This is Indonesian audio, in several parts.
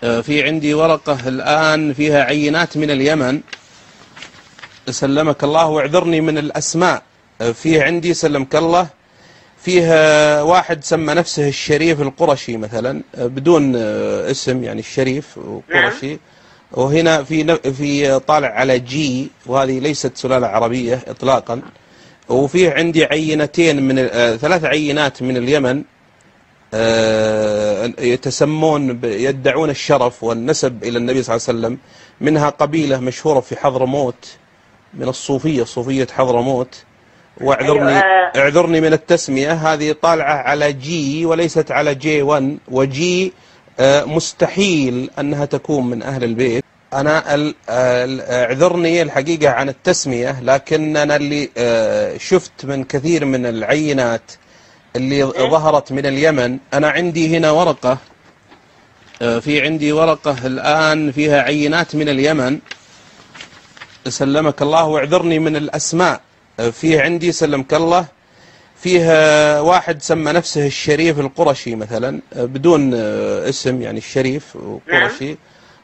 في عندي ورقة الآن فيها عينات من اليمن. سلمك الله واعذرني من الأسماء. فيه عندي سلمك الله فيها واحد سمى نفسه الشريف القرشي مثلا بدون اسم، يعني الشريف قرشي. وهنا في طالع على جي، وهذه ليست سلالة عربية إطلاقا. وفيه عندي عينتين من 3 عينات من اليمن يتسمون يدعون الشرف والنسب إلى النبي صلى الله عليه وسلم. منها قبيلة مشهورة في حضرموت من الصوفية، صوفية حضرموت. واعذرني اعذرني من التسمية، هذه طالعة على جي وليست على جي 1، وجي مستحيل أنها تكون من أهل البيت. أنا اعذرني الحقيقة عن التسمية، لكن أنا اللي شفت من كثير من العينات اللي ظهرت من اليمن. أنا عندي هنا ورقة، في عندي ورقة الآن فيها عينات من اليمن. سلمك الله واعذرني من الأسماء. فيه عندي سلمك الله فيها واحد سمى نفسه الشريف القرشي مثلا بدون اسم، يعني الشريف قرشي.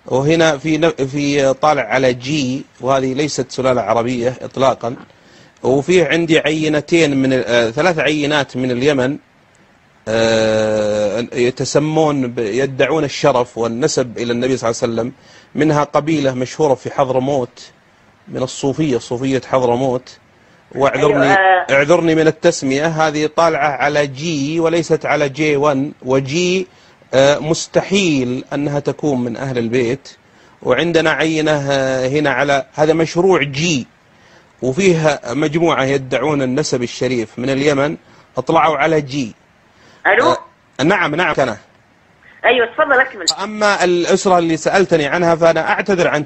وهنا في طالع على جي، وهذه ليست سلالة عربية إطلاقا. وفيه عندي عينتين من 3 عينات من اليمن يتسمون يدعون الشرف والنسب إلى النبي صلى الله عليه وسلم. منها قبيلة مشهورة في حضرموت من الصوفية، صوفية حضرموت. واعذرني اعذرني من التسمية، هذه طالعة على جي وليست على جي 1، وجي مستحيل أنها تكون من أهل البيت. وعندنا عينة هنا على هذا مشروع جي، وفيها مجموعة يدعون النسب الشريف من اليمن أطلعوا على جي. ألو؟ نعم كان. أيوة تفضل أكمل. أما الأسرة اللي سألتني عنها فأنا أعتذر عن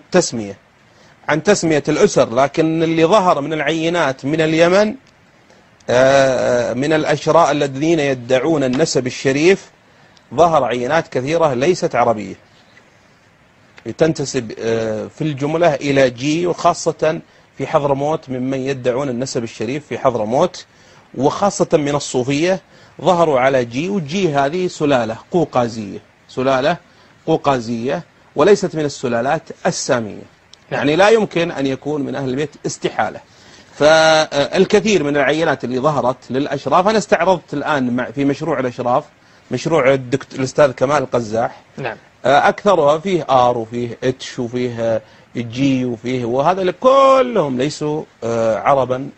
تسمية الأسر، لكن اللي ظهر من العينات من اليمن من الأشراء الذين يدعون النسب الشريف ظهر عينات كثيرة ليست عربية تنتسب في الجملة إلى جي، وخاصة في حضرموت ممن يدعون النسب الشريف في حضرموت، وخاصة من الصوفية ظهروا على جي. وجي هذه سلالة قوقازية وليست من السلالات السامية، يعني لا يمكن أن يكون من أهل البيت استحالة. فالكثير من العينات اللي ظهرت للأشراف أنا استعرضت الآن في مشروع الأشراف، مشروع الأستاذ كمال القزاح. نعم. أكثرها فيه آر وفيه اتش وفيه جي وفيه، وهذا كلهم ليسوا عربا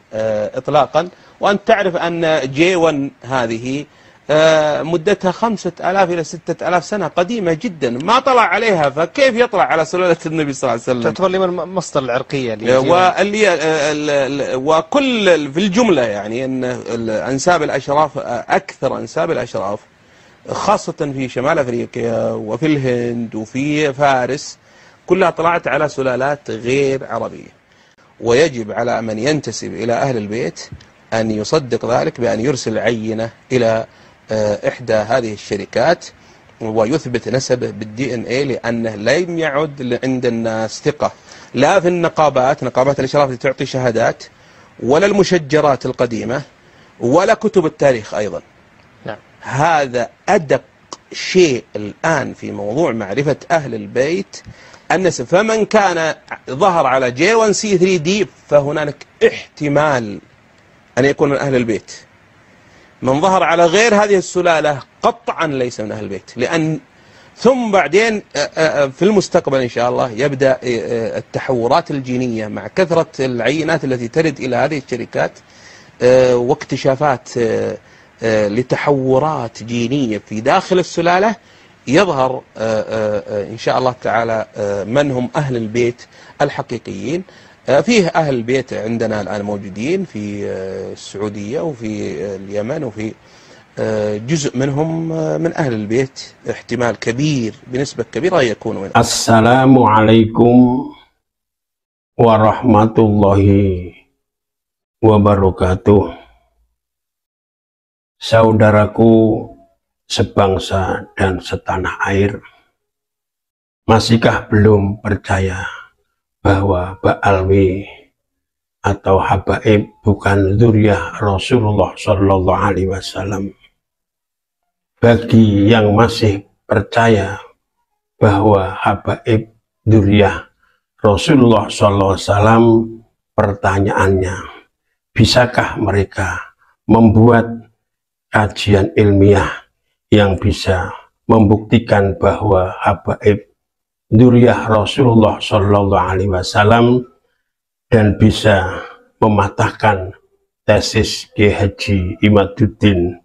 إطلاقا. وأنت تعرف أن جي 1 هذه مدتها 5000 إلى 6000 سنة، قديمة جدا، ما طلع عليها، فكيف يطلع على سلالة النبي صلى الله عليه وسلم؟ تعتبر لي من مصدر العرقية وكل في الجملة يعني أن أنساب الأشراف، أكثر أنساب الأشراف خاصة في شمال أفريقيا وفي الهند وفي فارس كلها طلعت على سلالات غير عربية. ويجب على من ينتسب إلى أهل البيت أن يصدق ذلك بأن يرسل عينة إلى إحدى هذه الشركات ويثبت نسبه بالدي ان اي، لأنه لم يعد عند الناس ثقة لا في نقابات الإشراف اللي تعطي شهادات، ولا المشجرات القديمة، ولا كتب التاريخ أيضا. نعم. هذا أدق شيء الآن في موضوع معرفة أهل البيت النسب. فمن كان ظهر على J1C3D فهنالك احتمال أن يكون من أهل البيت. من ظهر على غير هذه السلالة قطعا ليس من أهل البيت، لأن ثم بعدين في المستقبل إن شاء الله يبدأ التحورات الجينية مع كثرة العينات التي ترد إلى هذه الشركات واكتشافات لتحورات جينية في داخل السلالة، يظهر إن شاء الله تعالى من هم أهل البيت الحقيقيين. فيه أهل البيت عندنا الآن موجودين في السعودية وفي اليمن، وفي جزء منهم من أهل البيت احتمال كبير بنسبة كبيرة يكونوا من. السلام عليكم ورحمة الله wabarakatuh. Saudaraku sebangsa dan setanah air, masihkah belum percaya bahwa Ba'alwi atau Habaib bukan dzurriyyah Rasulullah Shallallahu Alaihi Wasallam? Bagi yang masih percaya bahwa habaib dzurriyyah Rasulullah SAW, pertanyaannya, bisakah mereka membuat kajian ilmiah yang bisa membuktikan bahwa habaib dzurriyyah Rasulullah SAW dan bisa mematahkan tesis Kiai Haji Imaduddin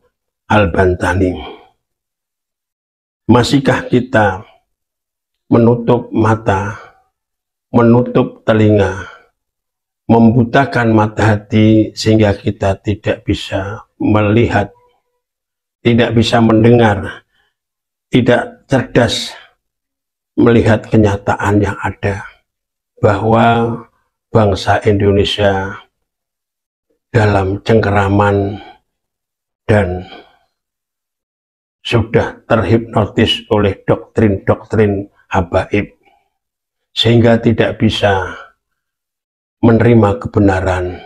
Al-Bantani? Masihkah kita menutup mata, menutup telinga, membutakan mata hati sehingga kita tidak bisa melihat, tidak bisa mendengar, tidak cerdas melihat kenyataan yang ada bahwa bangsa Indonesia dalam cengkeraman dan sudah terhipnotis oleh doktrin-doktrin habaib sehingga tidak bisa menerima kebenaran,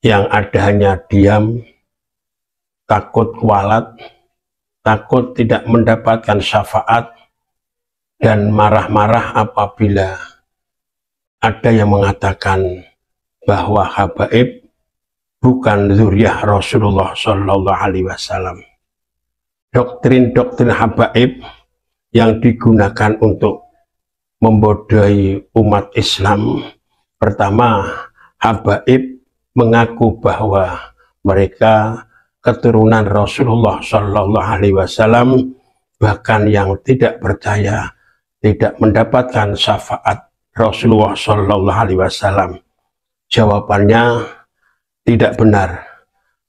yang ada hanya diam, takut kualat, takut tidak mendapatkan syafaat, dan marah-marah apabila ada yang mengatakan bahwa habaib bukan dzurriyyah Rasulullah SAW. Doktrin-doktrin habaib yang digunakan untuk membodohi umat Islam. Pertama, habaib mengaku bahwa mereka keturunan Rasulullah SAW, bahkan yang tidak percaya tidak mendapatkan syafaat Rasulullah SAW. Jawabannya tidak benar.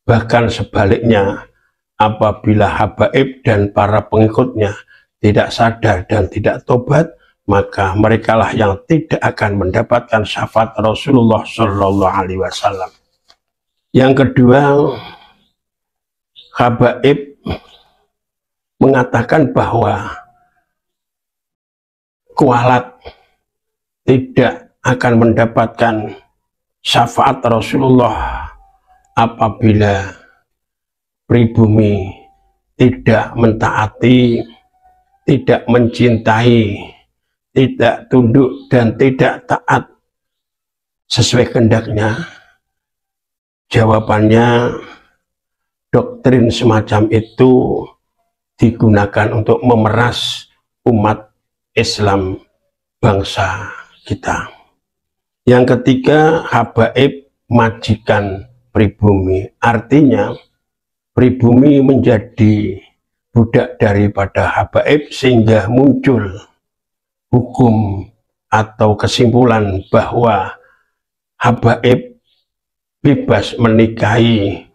Bahkan sebaliknya, apabila habaib dan para pengikutnya tidak sadar dan tidak tobat, maka merekalah yang tidak akan mendapatkan syafaat Rasulullah SAW. Yang kedua, habaib mengatakan bahwa kualat tidak akan mendapatkan syafaat Rasulullah apabila pribumi tidak mentaati, tidak mencintai, tidak tunduk dan tidak taat sesuai kehendaknya. Jawabannya, doktrin semacam itu digunakan untuk memeras umat Islam bangsa kita. Yang ketiga, habaib majikan pribumi, artinya pribumi menjadi budak daripada habaib sehingga muncul hukum atau kesimpulan bahwa habaib bebas menikahi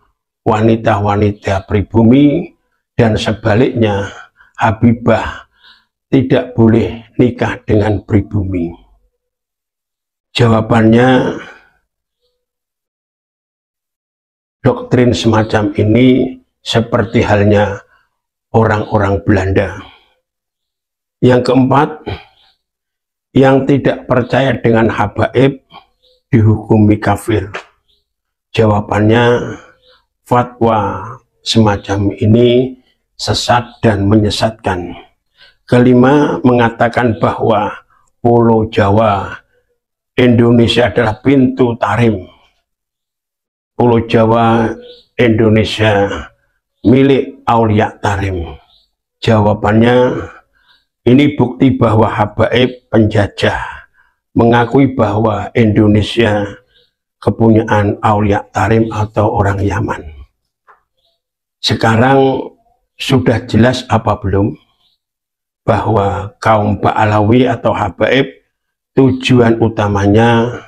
wanita-wanita pribumi dan sebaliknya habibah tidak boleh nikah dengan pribumi. Jawabannya, doktrin semacam ini seperti halnya orang-orang Belanda. Yang keempat, yang tidak percaya dengan habaib dihukumi kafir. Jawabannya, fatwa semacam ini sesat dan menyesatkan. Kelima, mengatakan bahwa Pulau Jawa Indonesia adalah pintu tarim. Pulau Jawa Indonesia milik Aulia Tarim. Jawabannya, ini bukti bahwa habaib penjajah mengakui bahwa Indonesia kepunyaan Aulia Tarim atau orang Yaman. Sekarang sudah jelas apa belum bahwa kaum Ba'alawi atau habaib tujuan utamanya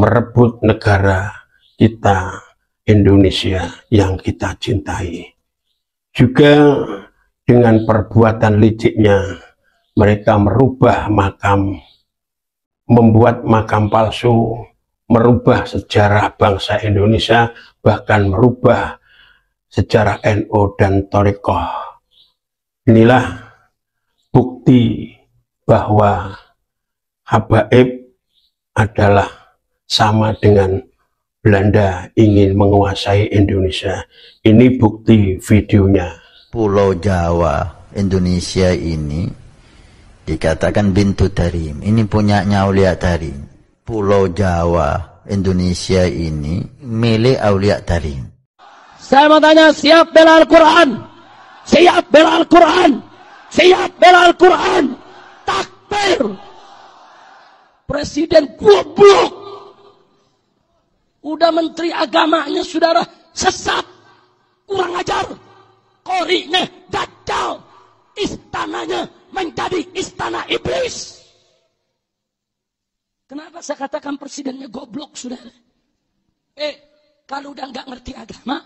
merebut negara kita Indonesia yang kita cintai. Juga dengan perbuatan liciknya mereka merubah makam, membuat makam palsu, merubah sejarah bangsa Indonesia, bahkan merubah sejarah NU dan Thariqah. Inilah bukti bahwa habaib adalah sama dengan Belanda ingin menguasai Indonesia. Ini bukti videonya. Pulau Jawa Indonesia ini dikatakan bintu Tarim. Ini punyanya Aulia Tarim. Pulau Jawa, Indonesia ini milik Aulia Tarim. Saya mau tanya, siap bela Al-Quran? Siap bela Al-Quran? Siap bela Al-Quran? Takbir! Presiden goblok! Udah menteri agamanya, saudara, sesat, kurang ajar, korinya dajjal, istananya menjadi istana iblis. Kenapa saya katakan presidennya goblok, saudara? Kalau udah nggak ngerti agama,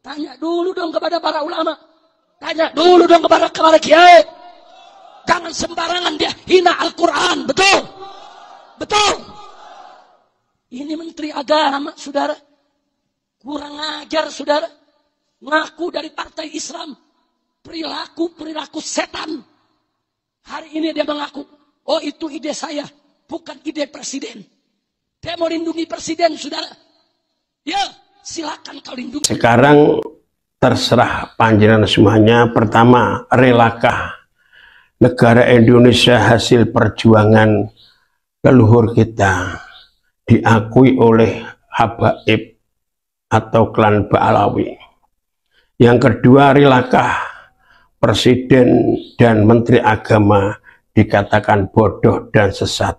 tanya dulu dong kepada para ulama, tanya dulu dong kepada kiai. Jangan sembarangan dia hina Al-Quran, betul? Betul? Ini menteri agama, saudara, kurang ajar, saudara. Ngaku dari partai Islam, perilaku setan. Hari ini dia mengaku, oh itu ide saya, bukan ide presiden. Dia mau lindungi presiden, saudara. Ya, silakan kau lindungi. Sekarang terserah panjenengan semuanya. Pertama, relakah negara Indonesia hasil perjuangan leluhur kita diakui oleh habaib atau klan Ba'alawi? Yang kedua, relakah presiden dan menteri agama dikatakan bodoh dan sesat?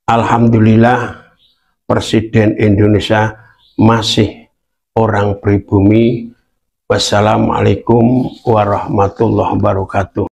Alhamdulillah, presiden Indonesia masih orang pribumi. Wassalamualaikum warahmatullahi wabarakatuh.